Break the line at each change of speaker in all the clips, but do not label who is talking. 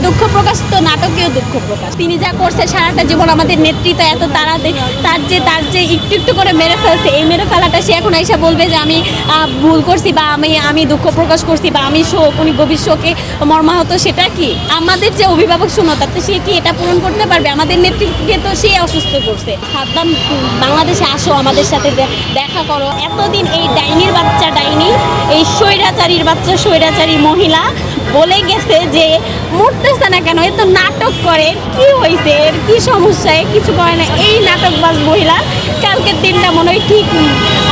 দুঃখ প্রকাশ তো নাটকীয় দুঃখ প্রকাশ। তিনি যা করছে সারাটা জীবন আমাদের নেতৃত্ব এত তার যে একটু একটু করে মেরে ফেলছে, এই মেরে ফেলাটা সে এখন এসে বলবে যে আমি ভুল করছি বা আমি দুঃখ প্রকাশ করছি বা আমি শোক, উনি গভীর শোকে মর্মাহত। সেটা কি আমাদের যে অভিভাবক শূন্যতা, তো সে কি এটা পূরণ করতে পারবে? আমাদের নেতৃত্বকে তো সে অসুস্থ করছে। সাদ্দাম বাংলাদেশে আসো, আমাদের সাথে দেখা করো। এতদিন এই ডাইনির বাচ্চা ডাইনি, এই স্বৈরাচারীর বাচ্চা স্বৈরাচারী মহিলা বলে গেছে যে মরতেছে না কেন, এ তো নাটক করে, কি হয়েছে, এর কি সমস্যা, এ কিছু করে না। এই নাটকবাজ মহিলা কালকের দিনটা মনে হয় ঠিক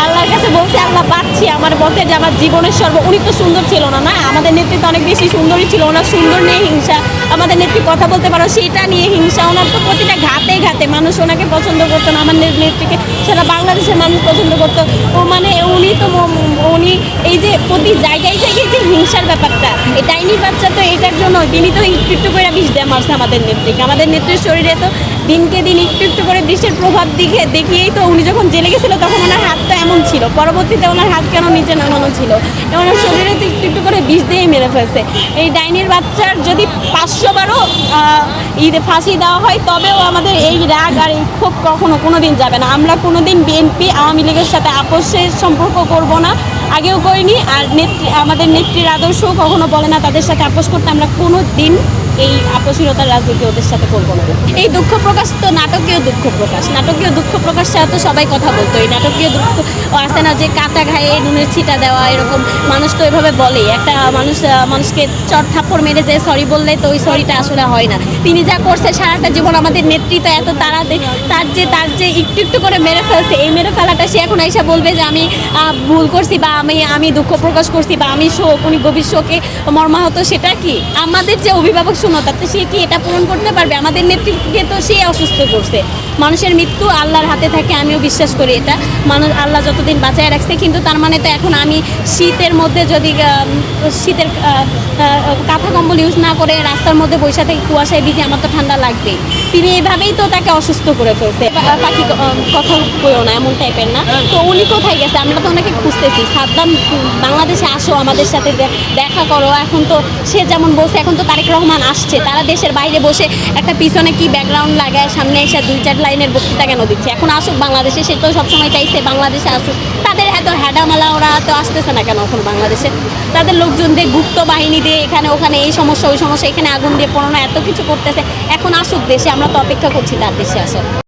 আল্লাহর কাছে বলছে, আল্লাহ পাচ্ছি আমার পথে যে আমার জীবনের উনি তো সুন্দর ছিল না, না আমাদের নেতৃত্ব অনেক বেশি সুন্দরই ছিল। ওনার সুন্দর নিয়ে হিংসা, আমাদের নেত্রী কথা বলতে পারো সেটা নিয়ে হিংসা। ওনার তো প্রতিটা ঘাতে ঘাতে মানুষ ওনাকে পছন্দ করতো না, আমার নেত্রীকে সারা বাংলাদেশের মানুষ পছন্দ করতো। ও মানে উনি এই যে প্রতি জায়গায় জায়গায় যে হিংসার ব্যাপারটা, এই ডাইনির বাচ্চা তো এটার জন্য তিনি তো একটু একটু করে বিষ দিয়ে মারছে আমাদের নেত্রীকে। আমাদের নেত্রীর শরীরে তো দিনকে দিন একটু একটু করে বিষের প্রভাব দেখিয়েই তো উনি যখন জেলে গেছিল তখন ওনার হাতটা এমন ছিল, পরবর্তীতে ওনার হাত কেন নিচে নামানো ছিল, ওনার শরীরে তো একটু একটু করে বিষ দিয়েই মেরে ফেলছে। এই ডাইনির বাচ্চার যদি 500 বারও ফাঁসি দেওয়া হয় তবেও আমাদের এই রাগ আর এই ক্ষোভ কোনো দিন যাবে না। আমরা কোনো দিন বিএনপি আওয়ামী লীগের সাথে আপোষের সম্পর্ক করব না, আগেও করিনি। আর আমাদের নেত্রীর আদর্শও কখনো বলে না তাদের সাথে আপোষ করতে। আমরা কোনো দিন এই আপোষহীনতার রাজনীতি ওদের সাথে করবো না। এই দুঃখ প্রকাশ তো নাটকীয় দুঃখ প্রকাশ। নাটকীয় দুঃখ প্রকাশ ছাড়া তো সবাই কথা বলতো। এই নাটকীয় দুঃখ আসে না যে কাটা ঘায়ে নুনের ছিটা দেওয়া, এরকম মানুষ তো এভাবে বলে। একটা মানুষকে চট থাপ্পড় মেরে যে সরি বললে তো ওই সরিটা আসলে হয় না। তিনি যা করছে সারাটা জীবন আমাদের নেতৃত্ব এত তার যে একটু একটু করে মেরে ফেলছে, এই মেরে ফেলাটা সে এখন এসে বলবে যে আমি ভুল করছি বা আমি দুঃখ প্রকাশ করছি বা আমি শোক, উনি গভীর শোকে মর্মাহত। সেটা কি আমাদের যে অভিভাবক শূন্যতা, তো সে কি এটা পূরণ করতে পারবে? আমাদের নেতৃত্বকে তো সে অসুস্থ করছে। মানুষের মৃত্যু আল্লাহর হাতে থাকে, আমিও বিশ্বাস করি এটা। মানুষ আল্লাহ যতদিন বাঁচায় রাখছে, কিন্তু তার মানে তো এখন আমি শীতের মধ্যে যদি শীতের কাঁথা কম্বল ইউজ না করে রাস্তার মধ্যে বসে থেকে কুয়াশায় ভিজে, আমার তো ঠান্ডা লাগবেই। তিনি এভাবেই তো তাকে অসুস্থ করে ফেলছে। পাখি কথা কইও না, এমন টাইপের না। তো উনি কোথায় গেছে? আমরা তো ওনাকে খুঁজতেছি। সাদ্দাম বাংলাদেশে আসো, আমাদের সাথে দেখা করো। এখন তো সে যেমন বলছে, এখন তো তারেক রহমান আসছে, তারা দেশের বাইরে বসে একটা পিছনে কি ব্যাকগ্রাউন্ড লাগায় সামনে এসে 2-4 লাইনের বক্তৃতা কেন দিচ্ছে? এখন আসুক বাংলাদেশে, সে তো সবসময় চাইছে বাংলাদেশে আসুক। তাদের এত হ্যাডামালা, ওরা তো আসতেছে না কেন এখন বাংলাদেশে? তাদের লোকজন দিয়ে, গুপ্ত বাহিনী দিয়ে এখানে ওখানে এই সমস্যা ওই সমস্যা, এখানে আগুন দিয়ে পড়ানো, এত কিছু করতেছে। এখন আসুক দেশে, আমরা তো অপেক্ষা করছি তার দেশে আসার।